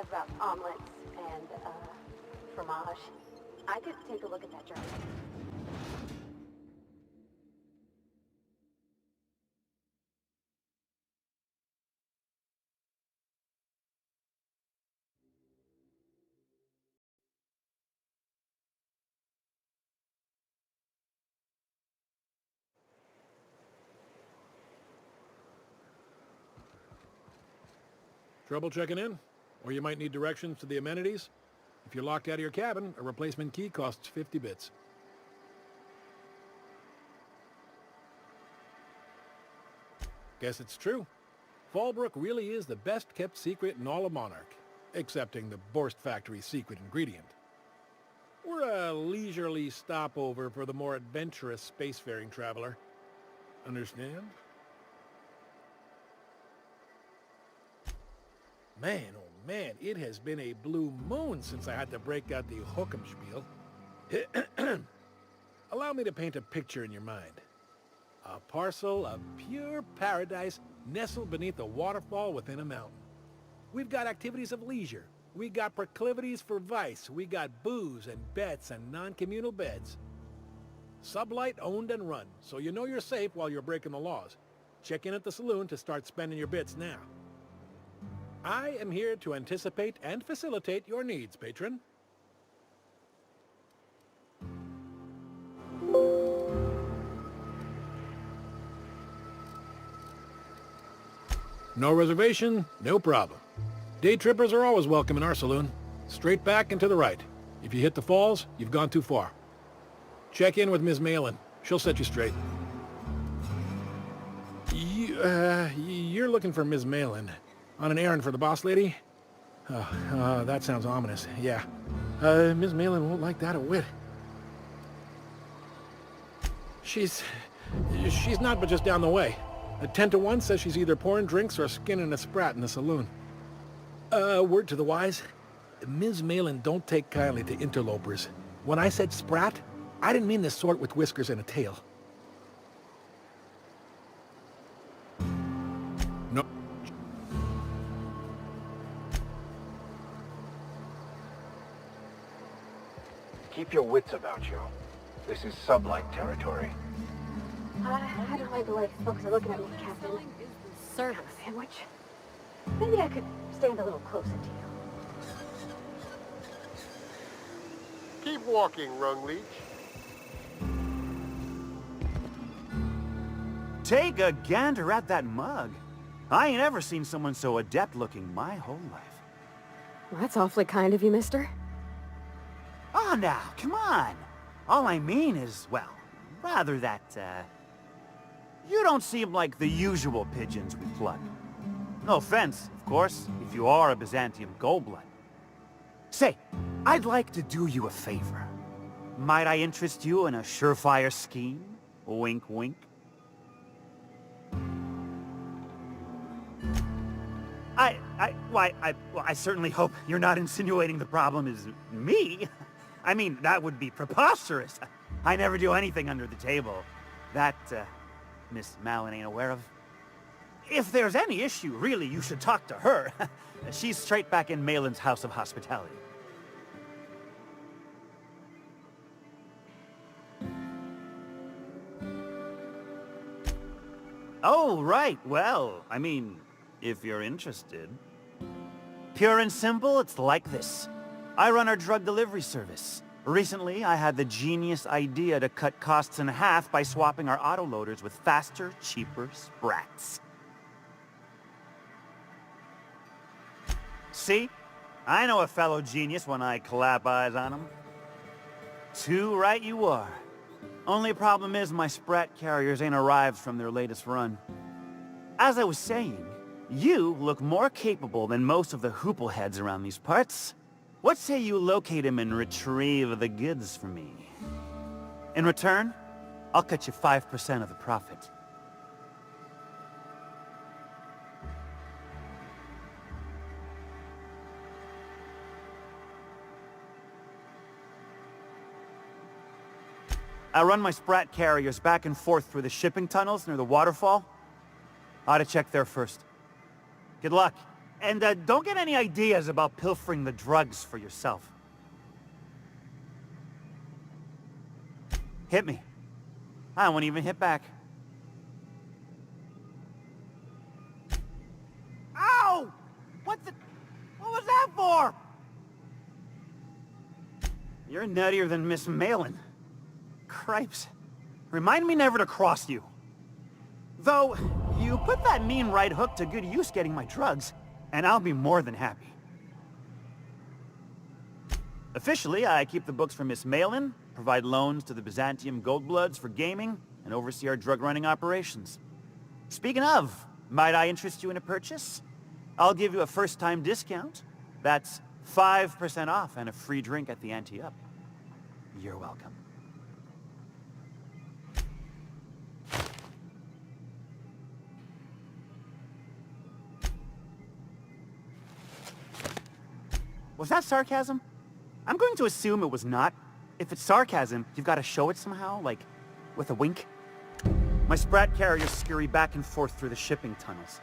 about omelets and, fromage. I could take a look at that journal. Trouble checking in? Or you might need directions to the amenities? If you're locked out of your cabin, a replacement key costs 50 bits. Guess it's true. Fallbrook really is the best-kept secret in all of Monarch, excepting the Borst Factory's secret ingredient. We're a leisurely stopover for the more adventurous spacefaring traveler. Understand? Man, oh man, it has been a blue moon since I had to break out the Hookem spiel. Allow me to paint a picture in your mind. A parcel of pure paradise nestled beneath a waterfall within a mountain. We've got activities of leisure. We got proclivities for vice. We got booze and bets and non-communal beds. Sublight owned and run, so you know you're safe while you're breaking the laws. Check in at the saloon to start spending your bits now. I am here to anticipate and facilitate your needs, patron. No reservation, no problem. Day trippers are always welcome in our saloon. Straight back and to the right. If you hit the falls, you've gone too far. Check in with Ms. Malin. She'll set you straight. You're looking for Ms. Malin. On an errand for the boss lady? That sounds ominous. Yeah. Ms. Malin won't like that a whit. She's not but just down the way. A 10 to 1 says she's either pouring drinks or skinning a sprat in the saloon. Word to the wise. Ms. Malin don't take kindly to interlopers. When I said sprat, I didn't mean the sort with whiskers and a tail. No. Keep your wits about you. This is sublight territory. I don't like the way folks are looking at me, Captain. Service. Sandwich? Maybe I could stand a little closer to you. Keep walking, Rungleech. Take a gander at that mug. I ain't ever seen someone so adept-looking my whole life. Well, that's awfully kind of you, mister. Oh, now, come on. All I mean is, well, rather that, you don't seem like the usual pigeons we plug. No offense, of course, if you are a Byzantium goldblood. Say, I'd like to do you a favor. Might I interest you in a surefire scheme? Wink, wink. I certainly hope you're not insinuating the problem is me. I mean, that would be preposterous. I never do anything under the table. That, Miss Malin ain't aware of. If there's any issue, really, you should talk to her. She's straight back in Malin's House of Hospitality. Oh, right. Well, I mean, if you're interested. Pure and simple, it's like this. I run our drug delivery service. Recently, I had the genius idea to cut costs in half by swapping our autoloaders with faster, cheaper sprats. See? I know a fellow genius when I clap eyes on him. Too right you are. Only problem is my sprat carriers ain't arrived from their latest run. As I was saying, you look more capable than most of the hoople heads around these parts. What say you locate him and retrieve the goods for me? In return, I'll cut you 5% of the profit. I run my sprat carriers back and forth through the shipping tunnels near the waterfall. Ought to check there first. Good luck. And don't get any ideas about pilfering the drugs for yourself. Hit me. I won't even hit back. Ow! What was that for? You're nuttier than Miss Malin. Cripes. Remind me never to cross you. Though, you put that mean right hook to good use getting my drugs, and I'll be more than happy. Officially, I keep the books for Miss Malin, provide loans to the Byzantium Goldbloods for gaming, and oversee our drug-running operations. Speaking of, might I interest you in a purchase? I'll give you a first-time discount. That's 5% off and a free drink at the ante-up. You're welcome. Was that sarcasm? I'm going to assume it was not. If it's sarcasm, you've got to show it somehow, like, with a wink. My sprat carriers scurry back and forth through the shipping tunnels.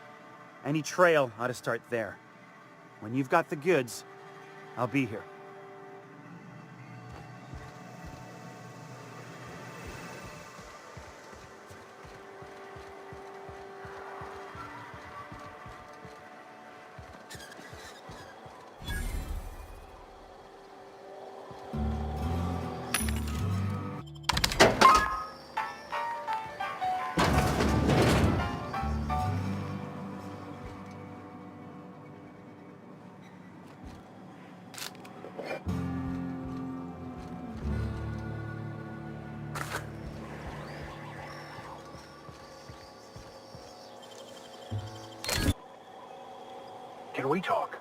Any trail ought to start there. When you've got the goods, I'll be here. Can we talk?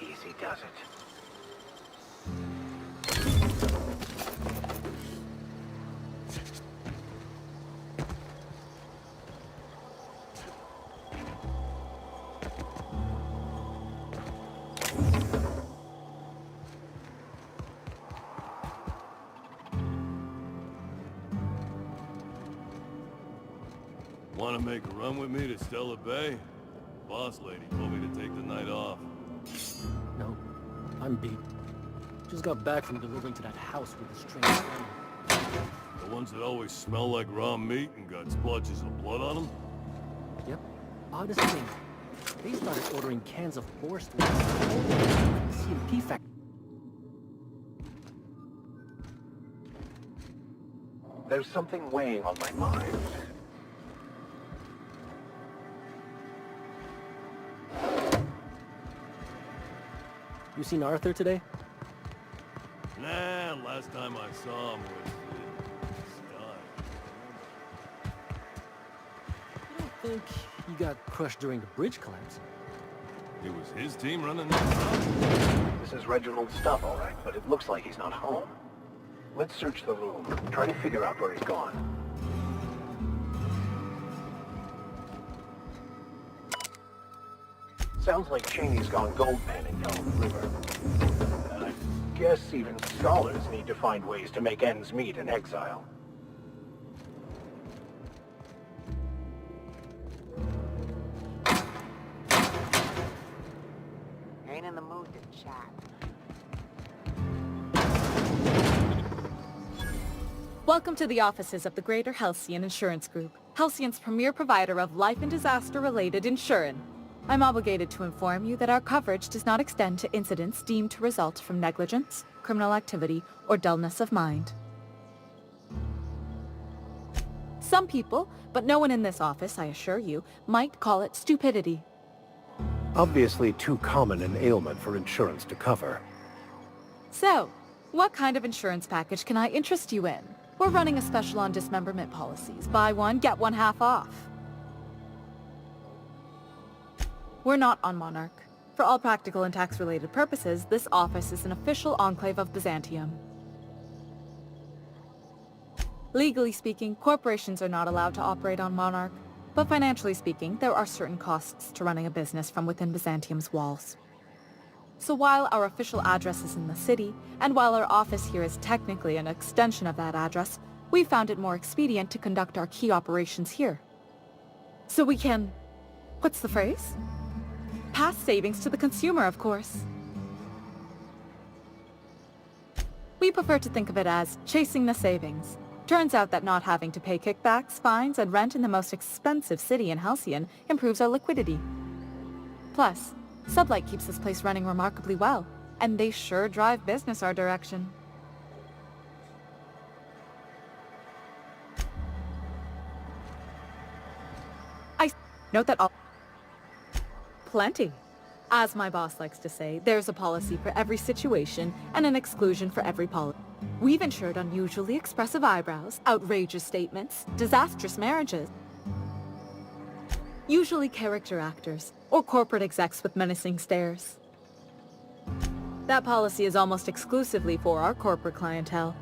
Easy does it. Want to make a run with me to Stella Bay? Boss lady told me to take the night off. No, I'm beat. Just got back from delivering to that house with the strange family. The ones that always smell like raw meat and got splotches of blood on them? Yep. Oddest thing. They started ordering cans of forced CMP factory. There's something weighing on my mind. You seen Arthur today? Nah, last time I saw him was I don't think he got crushed during the bridge collapse. It was his team running that job. This is Reginald's stuff, all right, but it looks like he's not home. Let's search the room. Try to figure out where he's gone. Sounds like Cheney's gone gold panning down the river. I guess even scholars need to find ways to make ends meet in exile. Ain't in the mood to chat. Welcome to the offices of the Greater Halcyon Insurance Group, Halcyon's premier provider of life and disaster-related insurance. I'm obligated to inform you that our coverage does not extend to incidents deemed to result from negligence, criminal activity, or dullness of mind. Some people, but no one in this office, I assure you, might call it stupidity. Obviously too common an ailment for insurance to cover. So, What kind of insurance package can I interest you in? We're running a special on dismemberment policies. Buy one, get one half off. We're not on Monarch. For all practical and tax-related purposes, this office is an official enclave of Byzantium. Legally speaking, corporations are not allowed to operate on Monarch, but financially speaking, there are certain costs to running a business from within Byzantium's walls. So while our official address is in the city, and while our office here is technically an extension of that address, we found it more expedient to conduct our key operations here. So we can... what's the phrase? Pass savings to the consumer, of course. We prefer to think of it as chasing the savings. Turns out that not having to pay kickbacks, fines, and rent in the most expensive city in Halcyon improves our liquidity. Plus, Sublight keeps this place running remarkably well, and they sure drive business our direction. I note that all... Plenty. As my boss likes to say, there's a policy for every situation and an exclusion for every policy. We've insured unusually expressive eyebrows, outrageous statements, disastrous marriages, usually character actors, or corporate execs with menacing stares. That policy is almost exclusively for our corporate clientele.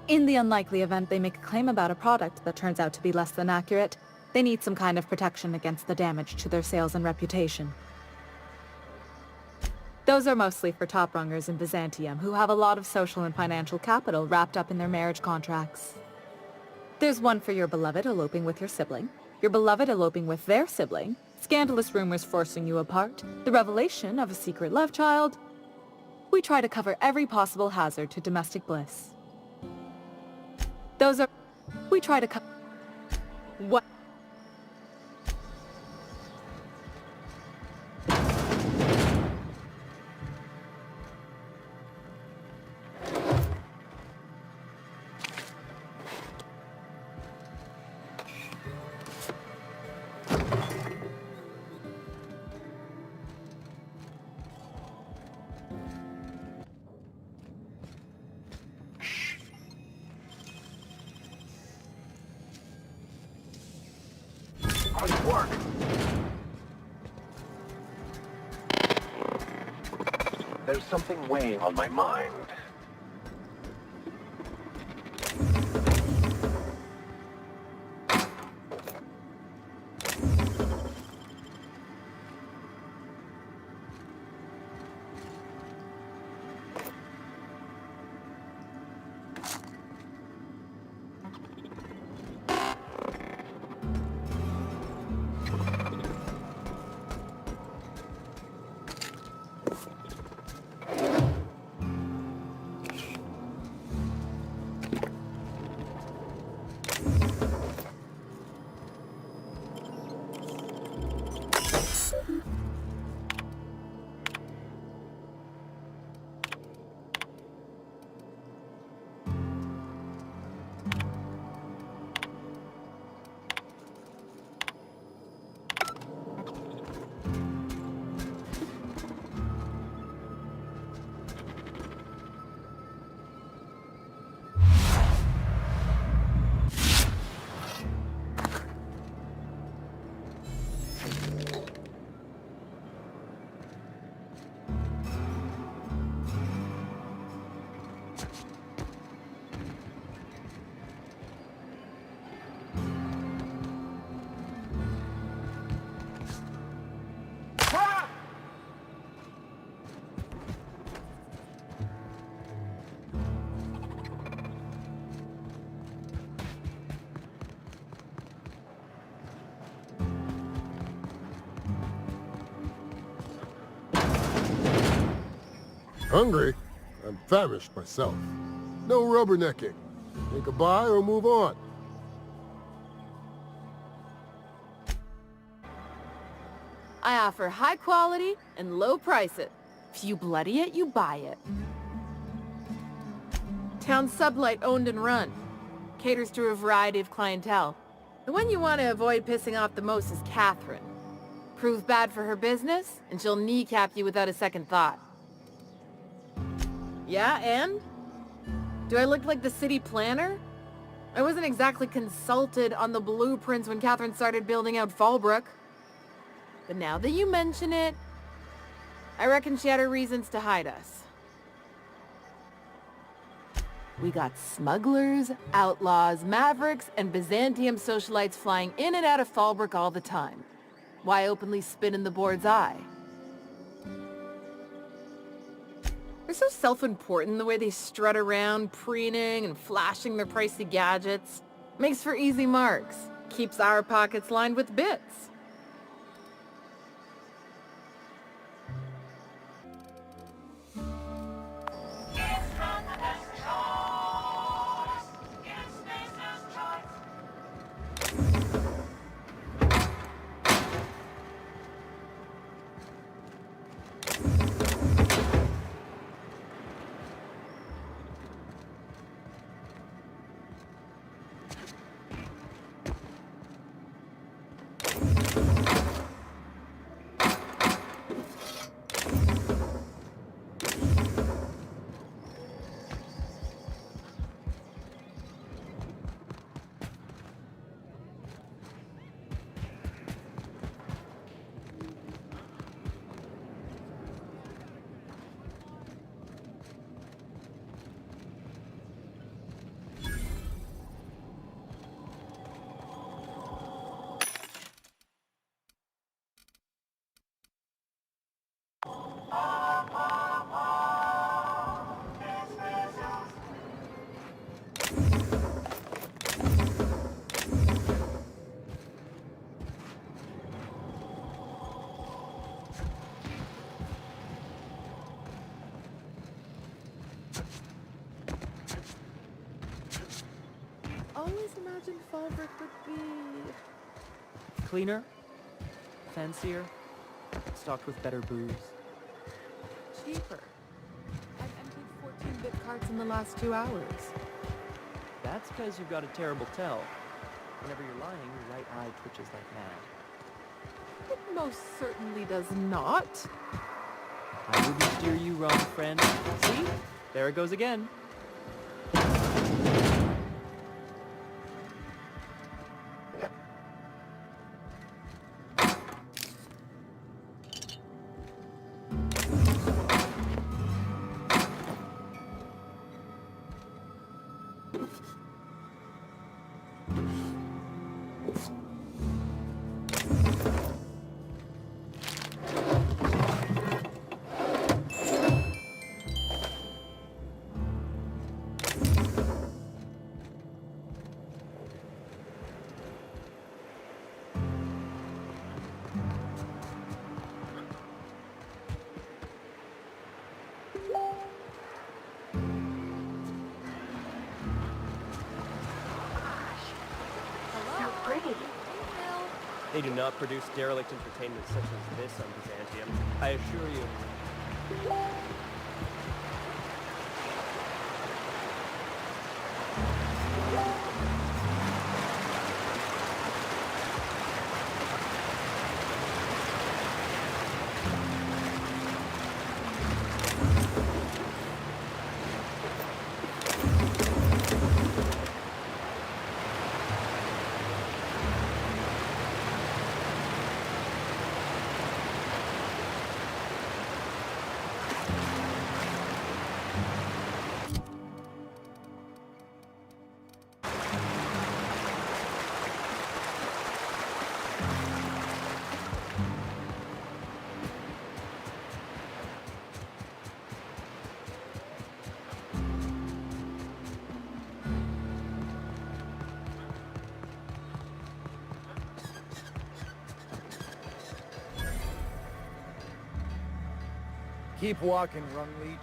In the unlikely event they make a claim about a product that turns out to be less than accurate, they need some kind of protection against the damage to their sales and reputation. Those are mostly for top-rungers in Byzantium who have a lot of social and financial capital wrapped up in their marriage contracts. There's one for your beloved eloping with your sibling, your beloved eloping with their sibling, scandalous rumors forcing you apart, the revelation of a secret love child. We try to cover every possible hazard to domestic bliss. Those are... we try to cover... what... Nice work. There's something weighing on my mind. Hungry? I'm famished myself. No rubbernecking. Make a buy or move on. I offer high quality and low prices. If you bloody it, you buy it. Town Sublight owned and run. Caters to a variety of clientele. The one you want to avoid pissing off the most is Catherine. Prove bad for her business, and she'll kneecap you without a second thought. Yeah, and? Do I look like the city planner? I wasn't exactly consulted on the blueprints when Catherine started building out Fallbrook. But now that you mention it, I reckon she had her reasons to hide us. We got smugglers, outlaws, mavericks, and Byzantium socialites flying in and out of Fallbrook all the time. Why openly spit in the board's eye? They're so self-important the way they strut around, preening and flashing their pricey gadgets. Makes for easy marks. Keeps our pockets lined with bits. Always imagined Fallbrook would be... Cleaner, fancier, stocked with better booze. cheaper. I've emptied 14-bit carts in the last 2 hours. That's because you've got a terrible tell. Whenever you're lying, your right eye twitches like mad. It most certainly does not. I wouldn't steer you wrong, friend. See? There it goes again. They do not produce derelict entertainment such as this on Byzantium, I assure you. Keep walking, Rung Leech.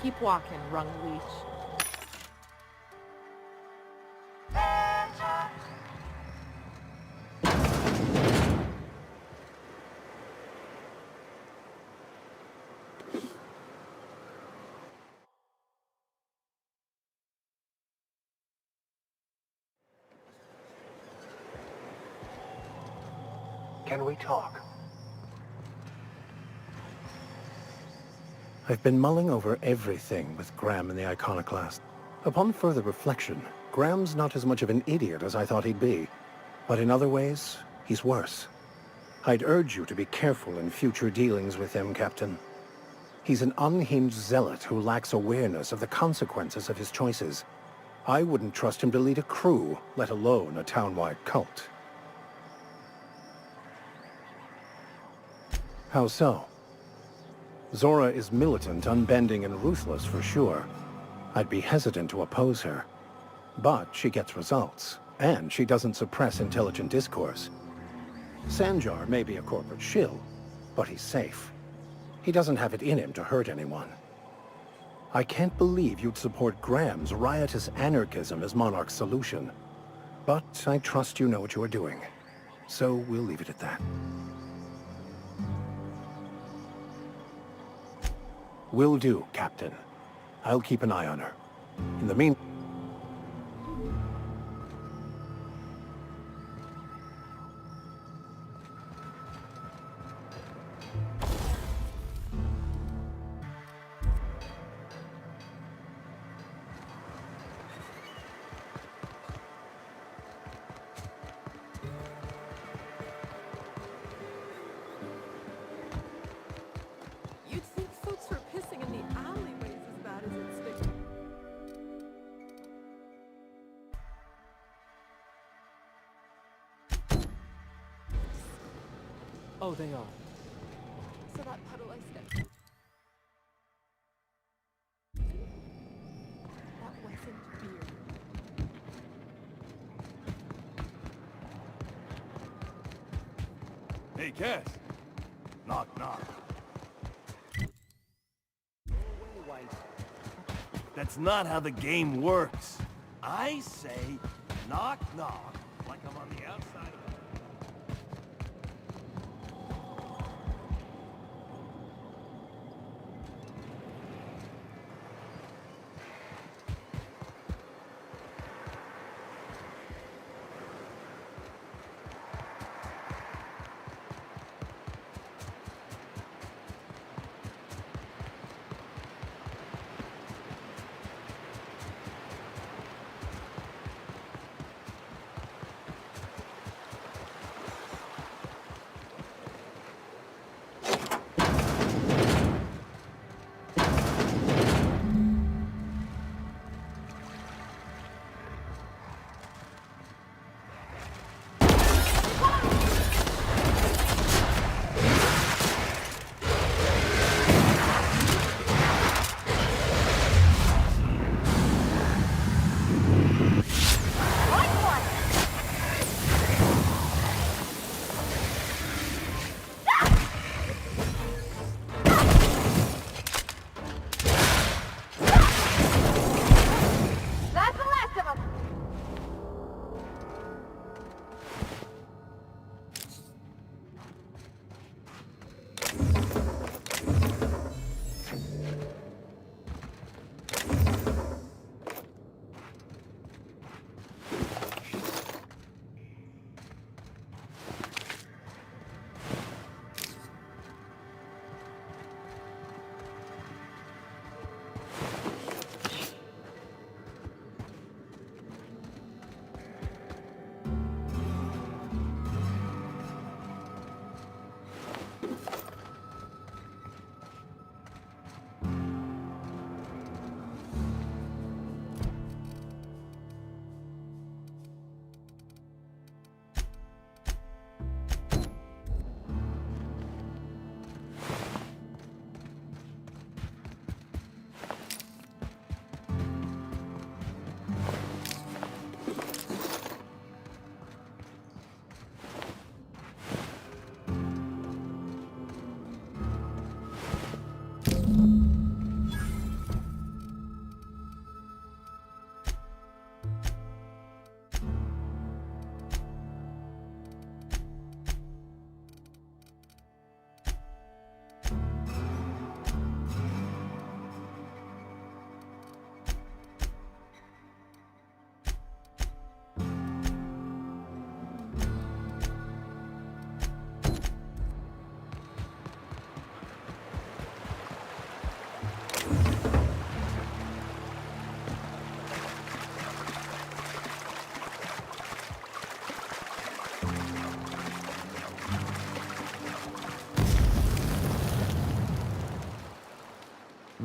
Keep walking, rung leech. Can we talk? I've been mulling over everything with Graham and the Iconoclast. Upon further reflection, Graham's not as much of an idiot as I thought he'd be. But in other ways, he's worse. I'd urge you to be careful in future dealings with him, Captain. He's an unhinged zealot who lacks awareness of the consequences of his choices. I wouldn't trust him to lead a crew, let alone a town-wide cult. How so? Zora is militant, unbending, and ruthless for sure. I'd be hesitant to oppose her. But she gets results, and she doesn't suppress intelligent discourse. Sanjar may be a corporate shill, but he's safe. He doesn't have it in him to hurt anyone. I can't believe you'd support Graham's riotous anarchism as Monarch's solution. But I trust you know what you are doing. So we'll leave it at that. Will do, Captain. I'll keep an eye on her. In the meantime... You'd think folks were pissing in the alleyways as bad as it's sticking. Oh, they are. So that puddle I stepped in. That wasn't beer. Hey, Cass. Knock, knock. That's not how the game works. I say, knock, knock, like I'm on the outside of it.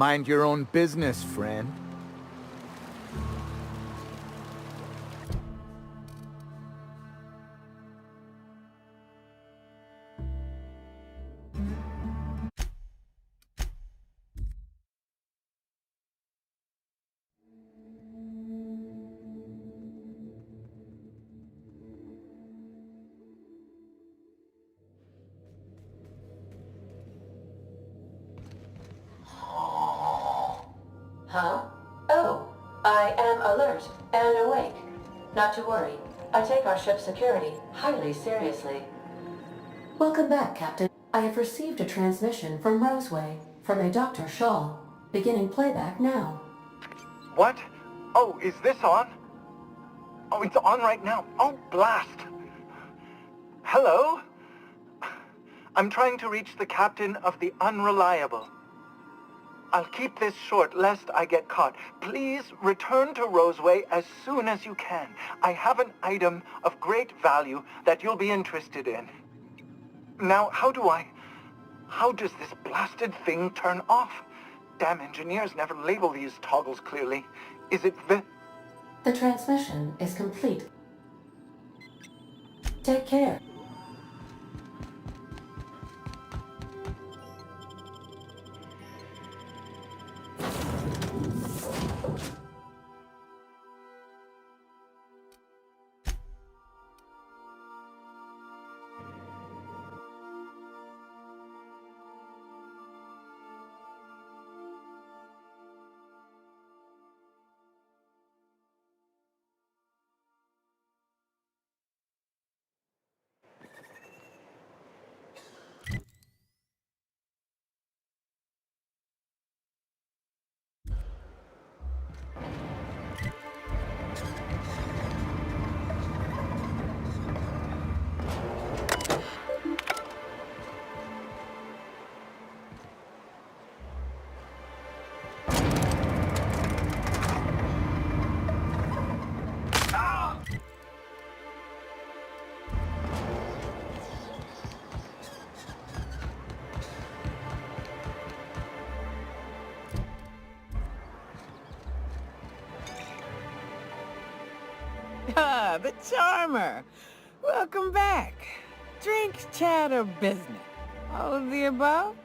Mind your own business, friend. Huh? Oh, I am alert and awake. Not to worry. I take our ship's security highly seriously. Welcome back, Captain. I have received a transmission from Roseway, from a Dr. Shaw. Beginning playback now. What? Oh, is this on? Oh, it's on right now. Oh, blast. Hello? I'm trying to reach the captain of the Unreliable. I'll keep this short, lest I get caught. Please return to Roseway as soon as you can. I have an item of great value that you'll be interested in. Now, how does this blasted thing turn off? Damn engineers never label these toggles clearly. Is it the... The transmission is complete. Take care. Ah, the charmer. Welcome back. Drinks, chat, or business? All of the above?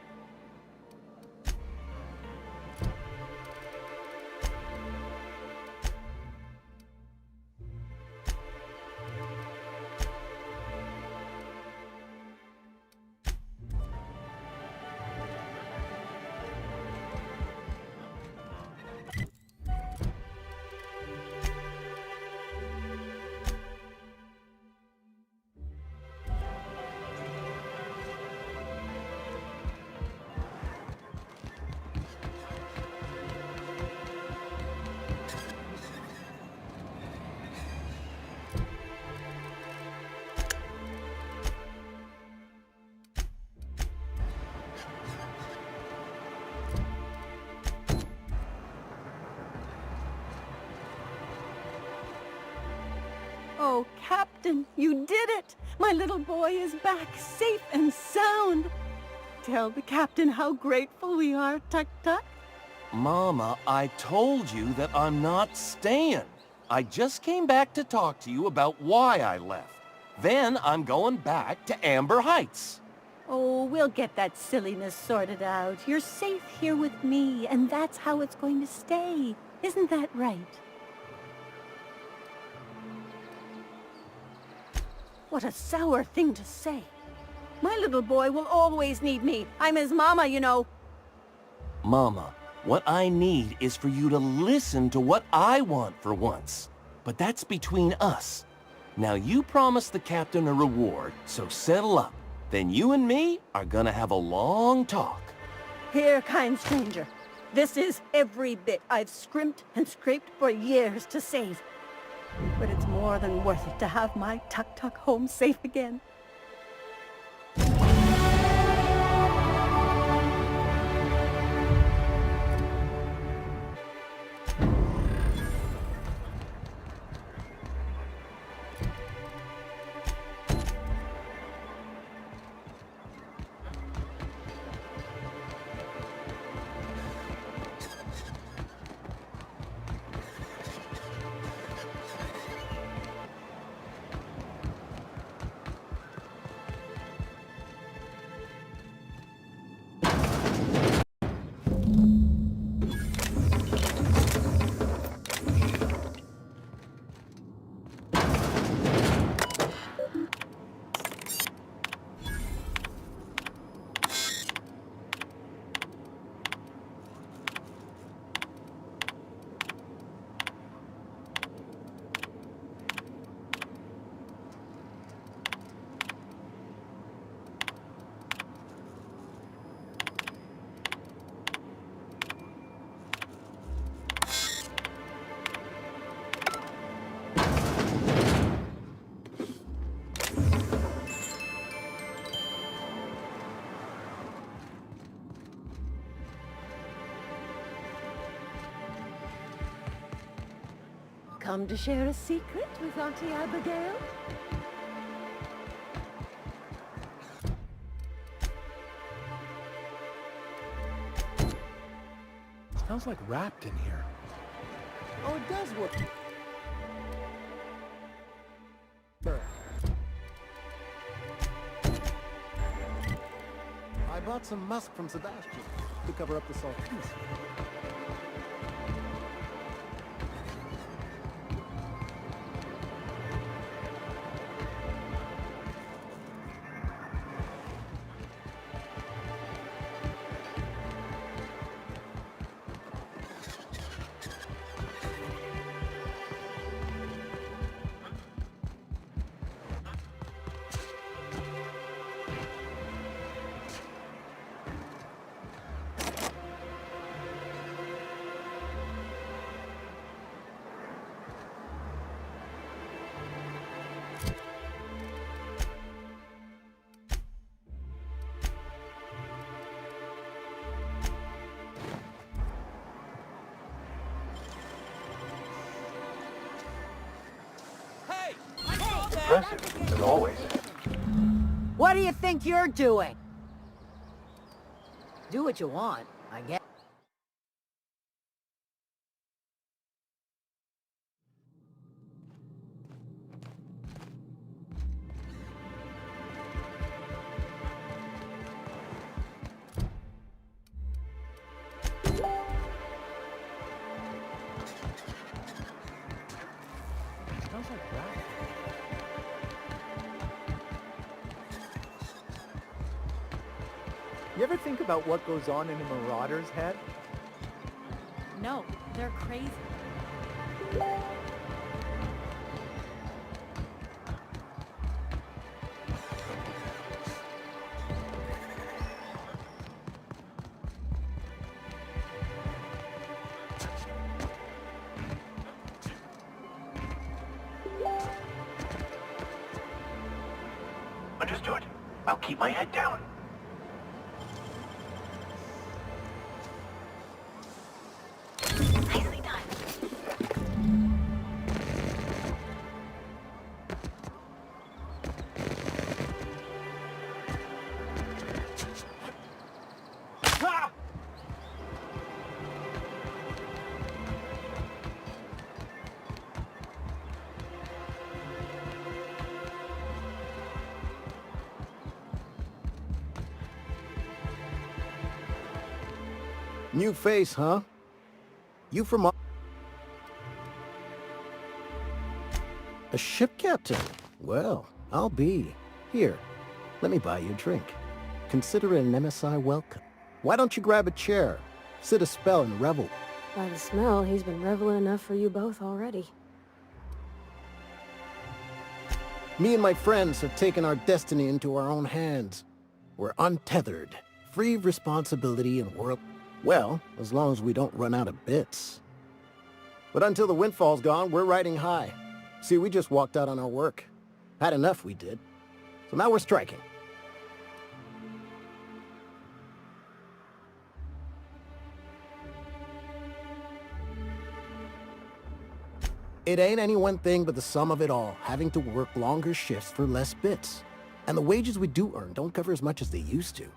Oh, Captain, you did it! My little boy is back, safe and sound! Tell the Captain how grateful we are, Tuk-Tuk. Mama, I told you that I'm not staying. I just came back to talk to you about why I left. Then I'm going back to Amber Heights. Oh, we'll get that silliness sorted out. You're safe here with me, and that's how it's going to stay. Isn't that right? What a sour thing to say. My little boy will always need me. I'm his mama, you know. Mama, what I need is for you to listen to what I want for once. But that's between us. Now you promised the captain a reward, so settle up. Then you and me are gonna have a long talk. Here, kind stranger. This is every bit I've scrimped and scraped for years to save. But it's more than worth it to have my Tuk-Tuk home safe again. come to share a secret with Auntie Abigail? Smells like wrapped in here. Oh, it does work. I bought some musk from Sebastian to cover up the saltiness. Impressive, as always. What do you think you're doing? Do what you want, I guess. Smells like wrapped. You ever think about what goes on in a marauder's head? No, they're crazy. Understood. I'll keep my head down. Nicely done. New face, huh? You from... A ship captain? Well, I'll be. Here, let me buy you a drink. Consider it an MSI welcome. Why don't you grab a chair? Sit a spell and revel. By the smell, he's been reveling enough for you both already. Me and my friends have taken our destiny into our own hands. We're untethered, free of responsibility and world... Well, as long as we don't run out of bits. But until the windfall's gone, we're riding high. See, we just walked out on our work. Had enough, we did. So now we're striking. It ain't any one thing but the sum of it all, having to work longer shifts for less bits. And the wages we do earn don't cover as much as they used to.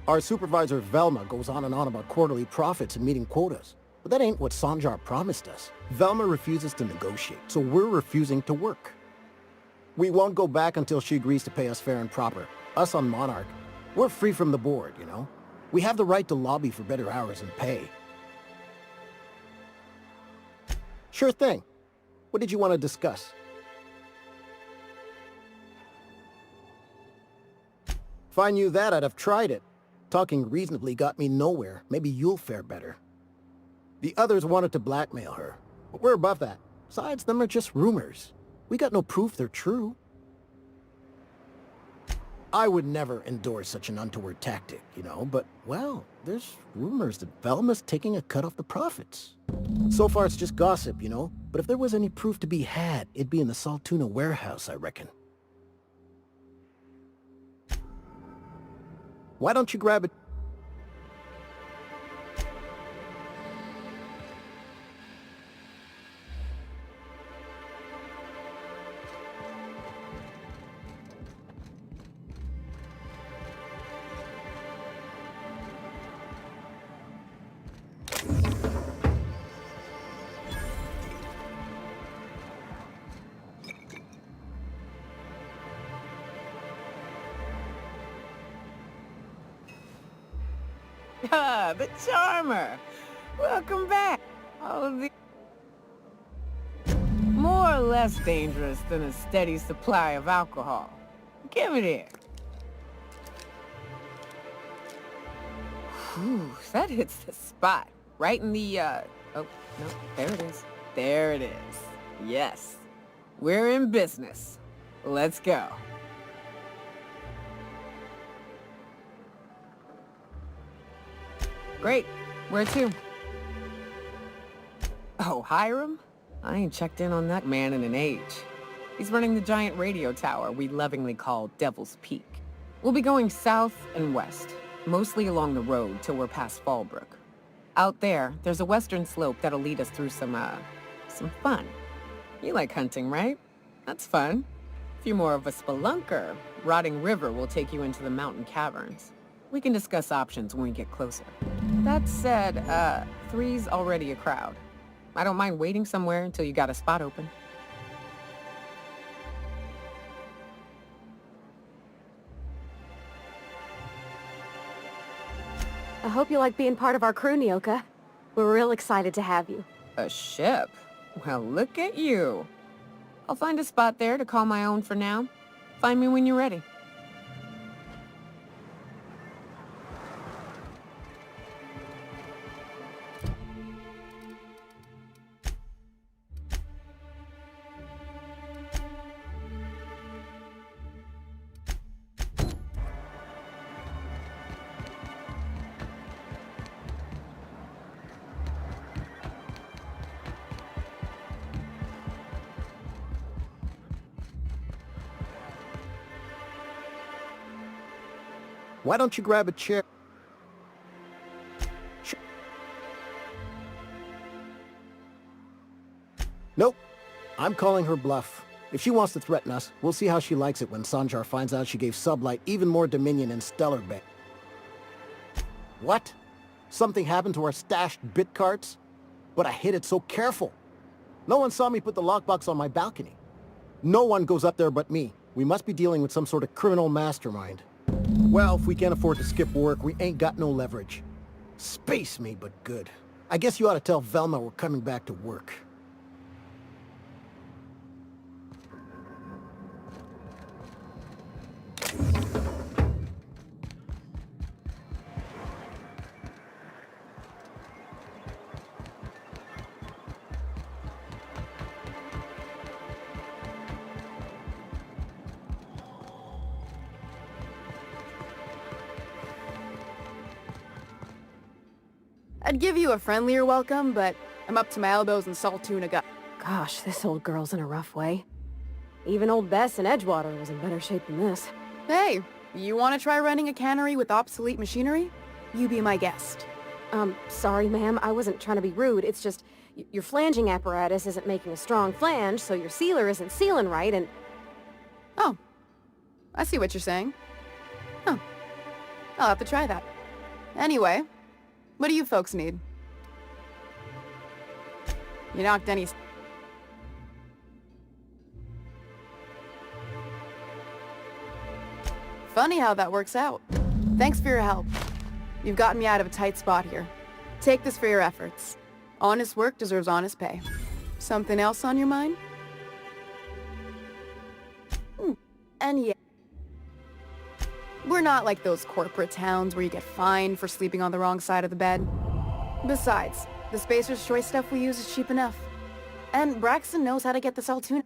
Our supervisor Velma goes on and on about quarterly profits and meeting quotas. But that ain't what Sanjar promised us. Velma refuses to negotiate, so we're refusing to work. We won't go back until she agrees to pay us fair and proper. Us on Monarch. We're free from the board, you know? We have the right to lobby for better hours and pay. Sure thing. What did you want to discuss? If I knew that, I'd have tried it. Talking reasonably got me nowhere. Maybe you'll fare better. The others wanted to blackmail her. But we're above that. Besides, them are just rumors. We got no proof they're true. I would never endorse such an untoward tactic, you know, but, well, there's rumors that Velma's taking a cut off the profits. So far it's just gossip, you know, but if there was any proof to be had, it'd be in the Saltuna warehouse, I reckon. Why don't you grab it? Ah, the Charmer. Welcome back. Oh, the... More or less dangerous than a steady supply of alcohol. Give it here. Whew, that hits the spot. Right in the, oh, no, there it is. There it is. Yes. We're in business. Let's go. Great. Where to? Oh, Hiram? I ain't checked in on that man in an age. He's running the giant radio tower we lovingly call Devil's Peak. We'll be going south and west, mostly along the road till we're past Fallbrook. Out there, there's a western slope that'll lead us through some fun. You like hunting, right? That's fun. If you're more of a spelunker, Rotting River will take you into the mountain caverns. We can discuss options when we get closer. That said, 3's already a crowd. I don't mind waiting somewhere until you got a spot open. I hope you like being part of our crew, Nyoka. We're real excited to have you. A ship? Well, look at you. I'll find a spot there to call my own for now. Find me when you're ready. Why don't you grab a chair? Nope. I'm calling her bluff. If she wants to threaten us, we'll see how she likes it when Sanjar finds out she gave Sublight even more dominion in Stellar Bay. What? Something happened to our stashed bit cards? But I hid it so careful. No one saw me put the lockbox on my balcony. No one goes up there but me. We must be dealing with some sort of criminal mastermind. Well, if we can't afford to skip work, we ain't got no leverage. Space me, but good. I guess you ought to tell Velma we're coming back to work. I'd give you a friendlier welcome, but I'm up to my elbows in salt tuna gut. Gosh, this old girl's in a rough way. Even old Bess in Edgewater was in better shape than this. Hey, you want to try running a cannery with obsolete machinery? You be my guest. Sorry, ma'am. I wasn't trying to be rude. It's just, your flanging apparatus isn't making a strong flange, so your sealer isn't sealing right, and... Oh. I see what you're saying. Huh. I'll have to try that. Anyway, what do you folks need? You knocked any... Funny how that works out. Thanks for your help. You've gotten me out of a tight spot here. Take this for your efforts. Honest work deserves honest pay. Something else on your mind? And yeah. We're not like those corporate towns where you get fined for sleeping on the wrong side of the bed. Besides, the Spacer's Choice stuff we use is cheap enough. And Braxton knows how to get this all tuned.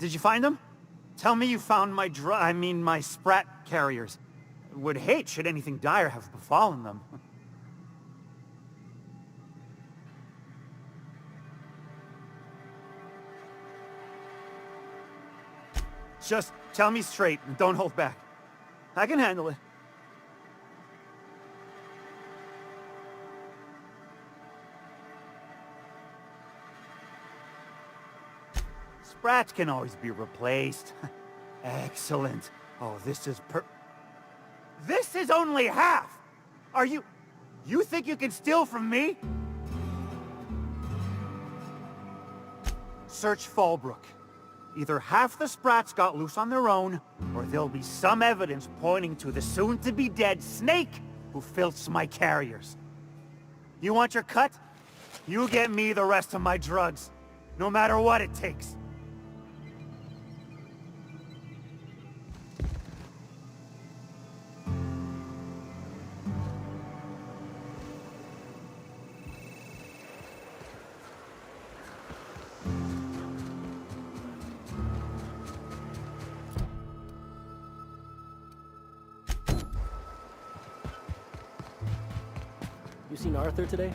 Did you find them? Tell me you found my sprat carriers. Would hate should anything dire have befallen them. Just tell me straight and don't hold back. I can handle it. Sprats can always be replaced. Excellent. Oh, this is only half! You think you can steal from me? Search Fallbrook. Either half the Sprats got loose on their own, or there'll be some evidence pointing to the soon-to-be-dead snake who filched my carriers. You want your cut? You get me the rest of my drugs, no matter what it takes. You seen Arthur today?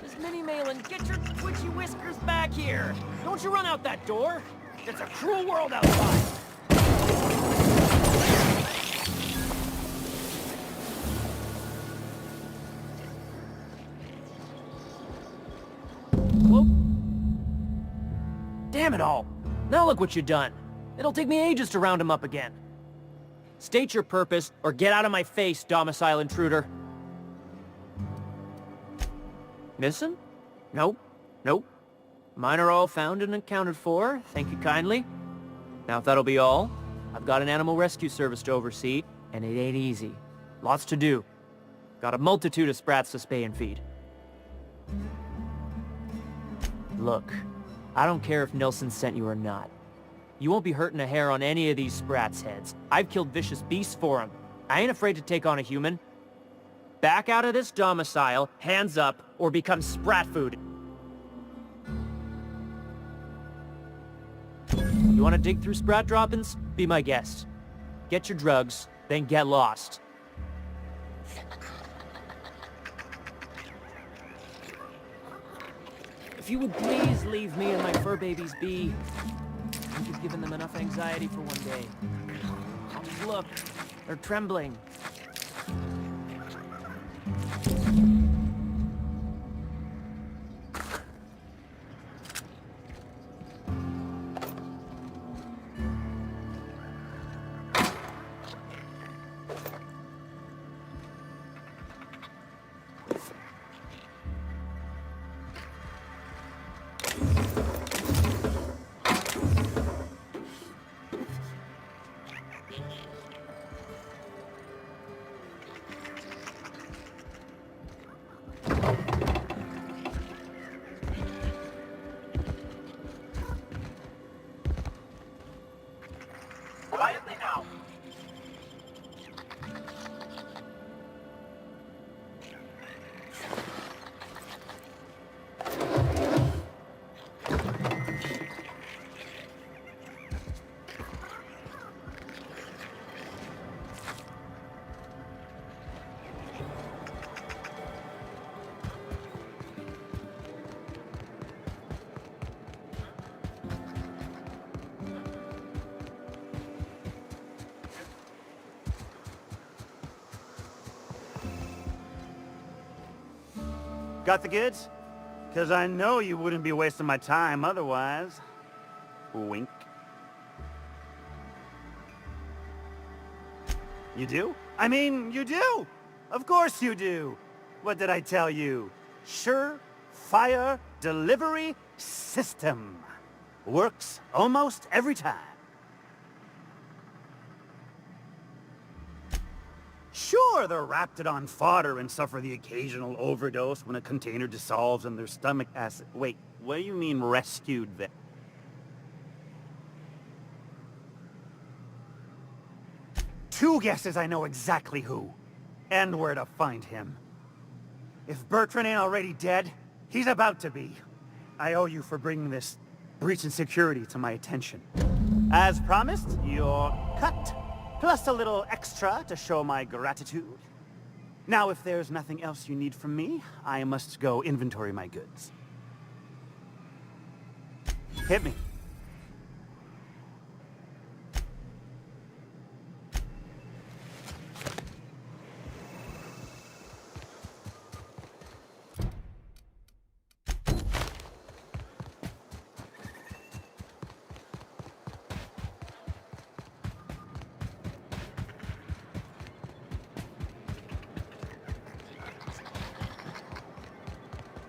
Miss Minnie Malin, get your twitchy whiskers back here! Don't you run out that door! It's a cruel world outside! Whoa! Damn it all! Now look what you done! It'll take me ages to round him up again. State your purpose, or get out of my face, domicile intruder. Missing? Nope. Nope. Mine are all found and accounted for, thank you kindly. Now if that'll be all, I've got an animal rescue service to oversee, and it ain't easy. Lots to do. Got a multitude of sprats to spay and feed. Look, I don't care if Nilsson sent you or not. You won't be hurting a hair on any of these sprats' heads. I've killed vicious beasts for them. I ain't afraid to take on a human. Back out of this domicile, hands up, or become sprat food. You want to dig through sprat droppings? Be my guest. Get your drugs, then get lost. If you would please leave me and my fur babies be. I think you've given them enough anxiety for one day. Oh, look, they're trembling. Quietly now. Got the goods? Because I know you wouldn't be wasting my time otherwise. Wink. You do? I mean, you do! Of course you do! What did I tell you? Sure-fire delivery system. Works almost every time. Sure, they're wrapped it on fodder and suffer the occasional overdose when a container dissolves in their stomach acid. Wait, what do you mean rescued then? Two guesses I know exactly who, and where to find him. If Bertrand ain't already dead, He's about to be. I owe you for bringing this breach in security to my attention. As promised, you're cut, plus a little extra to show my gratitude. Now, if there's nothing else you need from me, I must go inventory my goods. Hit me.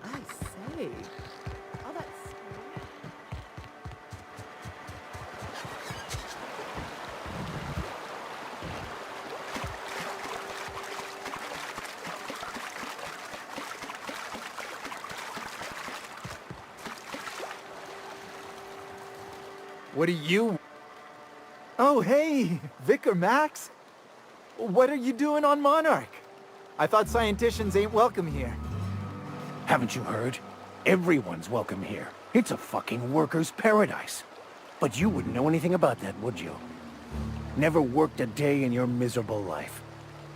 I say. All that What do you... Oh, hey, Vicar Max. What are you doing on Monarch? I thought scienticians ain't welcome here. Haven't you heard? Everyone's welcome here. It's a fucking worker's paradise. But you wouldn't know anything about that, would you? Never worked a day in your miserable life.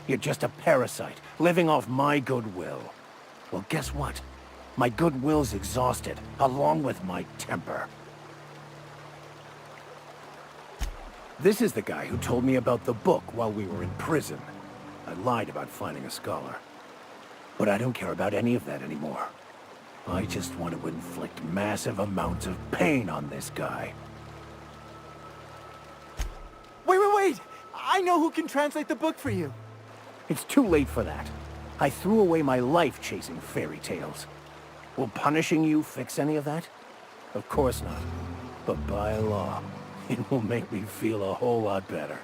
You're just a parasite, living off my goodwill. Well, guess what? My goodwill's exhausted, along with my temper. This is the guy who told me about the book while we were in prison. I lied about finding a scholar. But I don't care about any of that anymore. I just want to inflict massive amounts of pain on this guy. Wait! I know who can translate the book for you. It's too late for that. I threw away my life chasing fairy tales. Will punishing you fix any of that? Of course not. But by law, it will make me feel a whole lot better.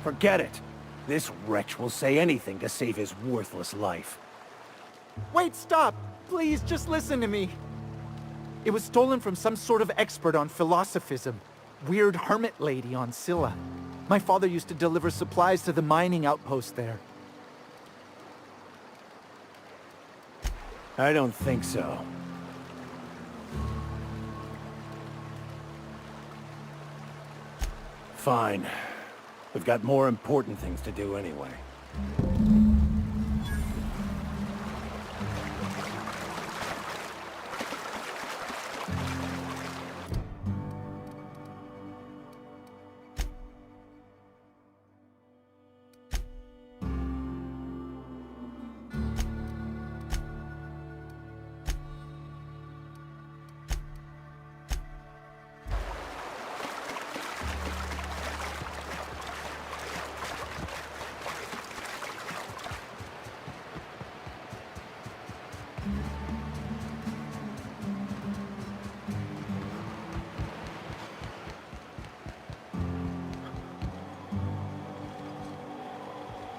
Forget it. This wretch will say anything to save his worthless life. Wait, stop! Please, just listen to me. It was stolen from some sort of expert on philosophism. Weird hermit lady on Scylla. My father used to deliver supplies to the mining outpost there. I don't think so. Fine. We've got more important things to do anyway.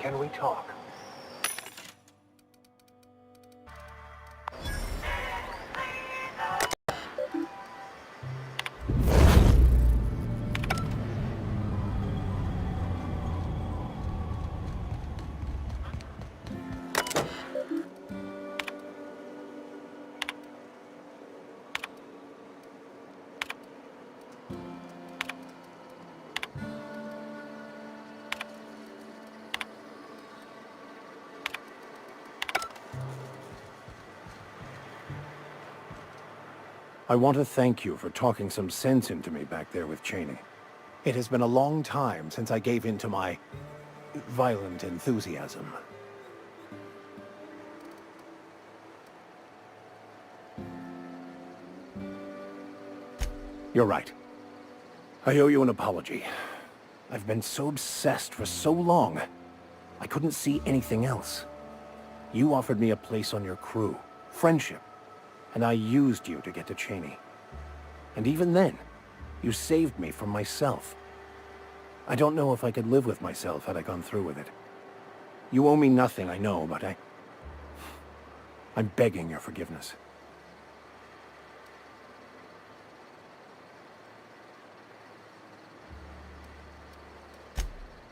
Can we talk? I want to thank you for talking some sense into me back there with Cheney. It has been a long time since I gave in to my violent enthusiasm. You're right. I owe you an apology. I've been so obsessed for so long, I couldn't see anything else. You offered me a place on your crew, friendship, and I used you to get to Cheney. And even then, you saved me from myself. I don't know if I could live with myself had I gone through with it. You owe me nothing, I know, but I'm begging your forgiveness.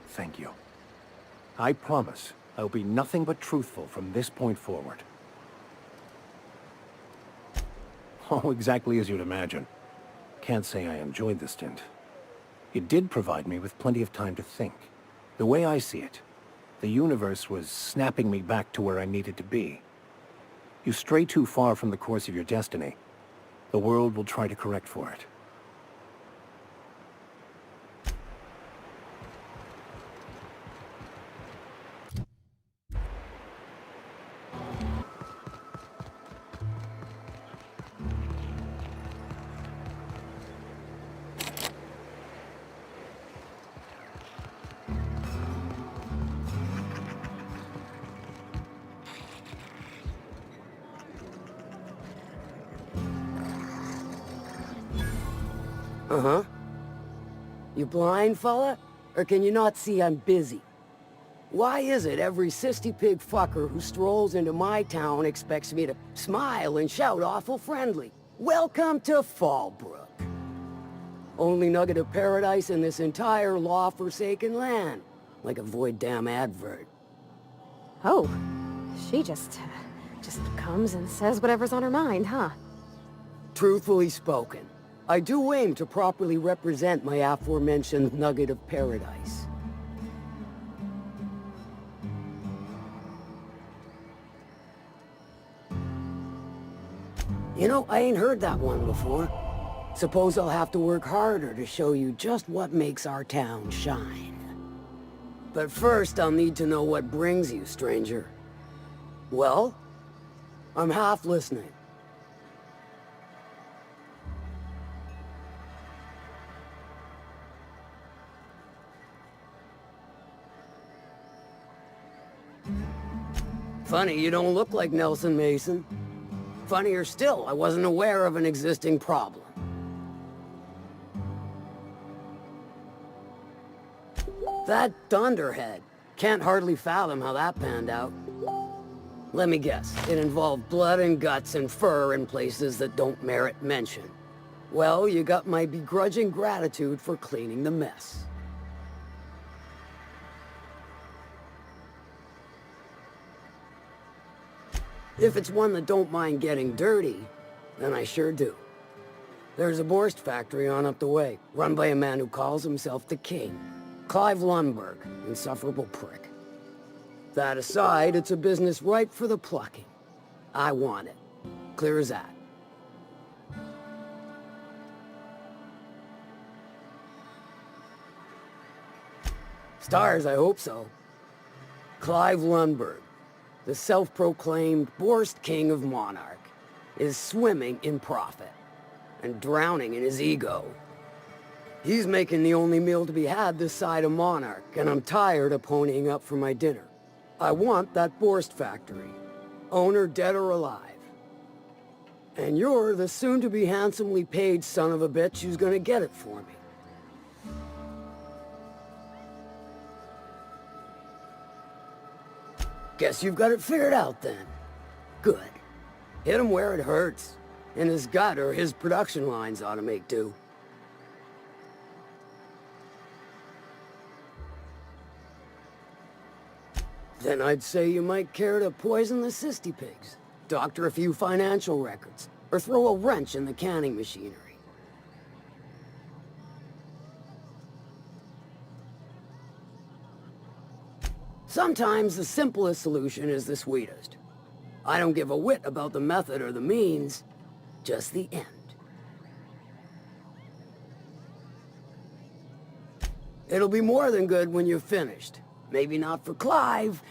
Thank you. I promise I'll be nothing but truthful from this point forward. Oh, exactly as you'd imagine. Can't say I enjoyed the stint. It did provide me with plenty of time to think. The way I see it, the universe was snapping me back to where I needed to be. You stray too far from the course of your destiny, the world will try to correct for it. Uh-huh. You blind, fella? Or can you not see I'm busy? Why is it every sissy pig fucker who strolls into my town expects me to smile and shout awful friendly? Welcome to Fallbrook. Only nugget of paradise in this entire law-forsaken land. Like a void damn advert. Oh, she just comes and says whatever's on her mind, huh? Truthfully spoken, I do aim to properly represent my aforementioned nugget of paradise. You know, I ain't heard that one before. Suppose I'll have to work harder to show you just what makes our town shine. But first, I'll need to know what brings you, stranger. Well, I'm half listening. Funny, you don't look like Nelson Mason. Funnier still, I wasn't aware of an existing problem. That Thunderhead. Can't hardly fathom how that panned out. Let me guess, it involved blood and guts and fur in places that don't merit mention. Well, you got my begrudging gratitude for cleaning the mess. If it's one that don't mind getting dirty, then I sure do. There's a Borst factory on up the way, run by a man who calls himself the King. Clive Lundberg, insufferable prick. That aside, it's a business ripe for the plucking. I want it. Clear as that. Stars, I hope so. Clive Lundberg, the self-proclaimed Borst King of Monarch, is swimming in profit and drowning in his ego. He's making the only meal to be had this side of Monarch, and I'm tired of ponying up for my dinner. I want that Borst factory, owner dead or alive. And you're the soon-to-be handsomely paid son of a bitch who's gonna get it for me. Guess you've got it figured out then. Good. Hit him where it hurts. In his gut, or his production lines ought to make do. Then I'd say you might care to poison the cysty pigs, doctor a few financial records, or throw a wrench in the canning machinery. Sometimes the simplest solution is the sweetest. I don't give a whit about the method or the means, just the end. It'll be more than good when you're finished. Maybe not for Clive,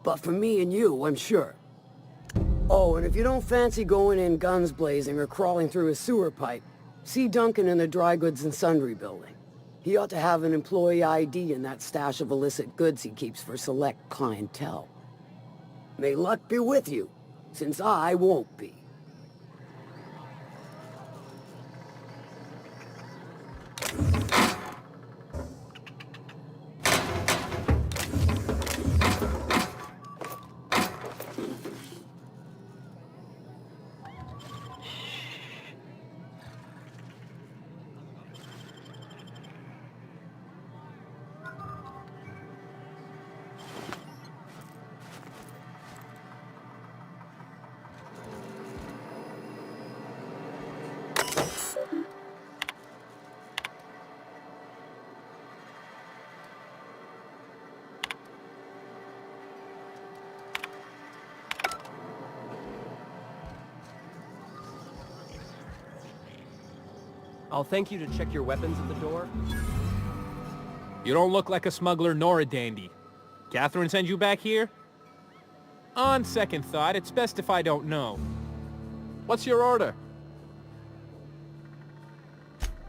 but for me and you, I'm sure. Oh, and if you don't fancy going in guns blazing or crawling through a sewer pipe, see Duncan in the Dry Goods and Sundry building. He ought to have an employee ID in that stash of illicit goods he keeps for select clientele. May luck be with you, since I won't be. I'll thank you to check your weapons at the door. You don't look like a smuggler nor a dandy. Catherine send you back here? On second thought, it's best if I don't know. What's your order?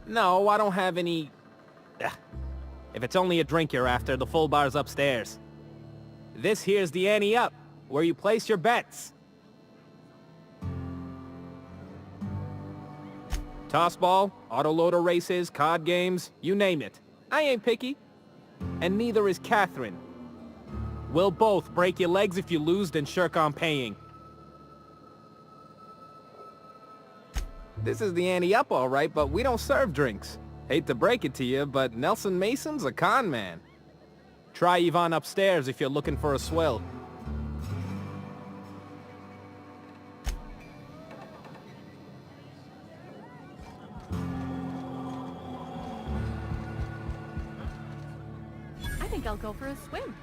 No, I don't have any... Ugh. If it's only a drink you're after, the full bar's upstairs. This here's the ante up, where you place your bets. Tossball, autoloader races, card games, you name it. I ain't picky. And neither is Catherine. We'll both break your legs if you lose, then shirk on paying. This is the ante up, all right, but we don't serve drinks. Hate to break it to you, but Nelson Mason's a con man. Try Yvonne upstairs if you're looking for a swell. I think I'll go for a swim.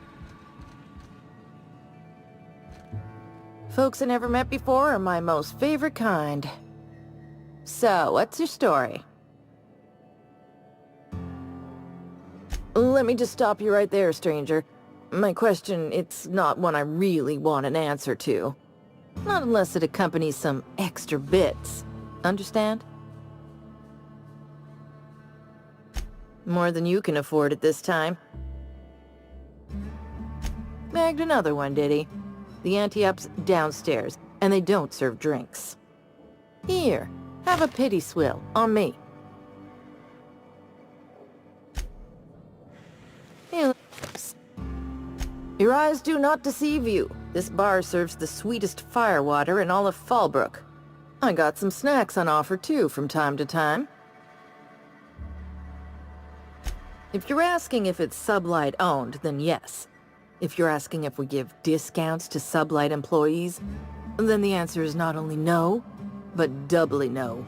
Folks I never met before are my most favorite kind. So, what's your story? Let me just stop you right there, stranger. My question, it's not one I really want an answer to. Not unless it accompanies some extra bits. Understand? More than you can afford at this time. Bagged another one, did he? The ante-up's downstairs, and they don't serve drinks. Here, have a pity swill, on me. Here. Your eyes do not deceive you. This bar serves the sweetest firewater in all of Fallbrook. I got some snacks on offer, too, from time to time. If you're asking if it's Sublight owned, then yes. If you're asking if we give discounts to Sublight employees, then the answer is not only no, but doubly no.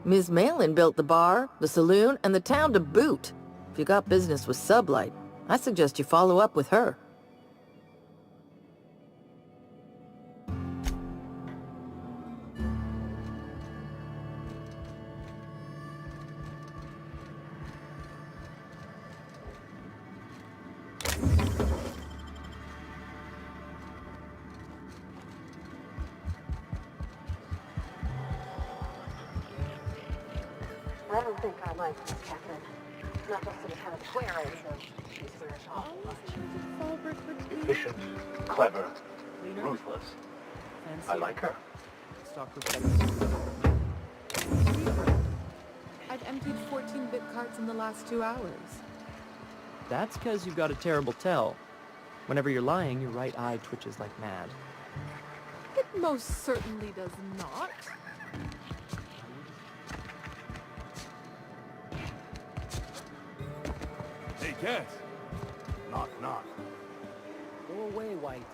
Ms. Malin built the bar, the saloon, and the town to boot. If you got business with Sublight, I suggest you follow up with her. I don't think I like this, Captain. Not just in kind of square so she's very Efficient, clever, ruthless. I like her. I've emptied 14-bit carts in the last 2 hours. That's because you've got a terrible tell. Whenever you're lying, your right eye twitches like mad. It most certainly does not. Hey, Cass. Knock, knock. Go away, White.